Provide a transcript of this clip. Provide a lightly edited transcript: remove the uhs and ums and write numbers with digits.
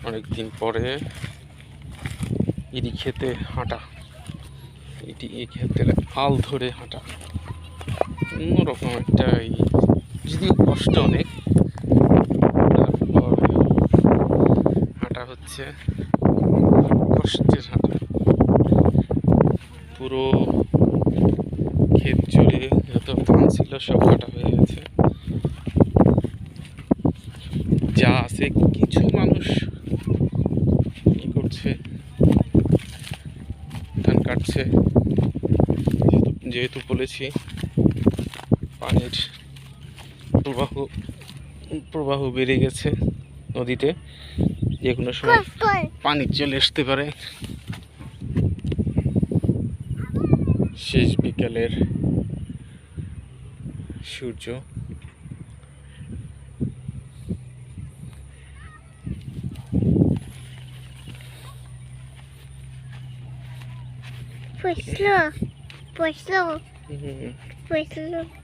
অনেকদিন পরে এটি খেতে হাঁটা, এটি এই ক্ষেত্রে হাল ধরে হাঁটা অন্যরকম একটা, যদিও কষ্ট অনেক, তারপর হাঁটা হচ্ছে কষ্টের হাঁটা। পুরো ক্ষেত জুড়ে যত ধান ছিল সব কাটা হয়ে গেছে, যা আছে কিছু মানুষ কি করছে, ধান কাটছে। যেহেতু বলেছি পানির প্রবাহ বেড়ে গেছে নদীতে, যে কোনো সময় পানি চলে আসতে পারে। শেষ বিকেলের সূর্য, Pues lo.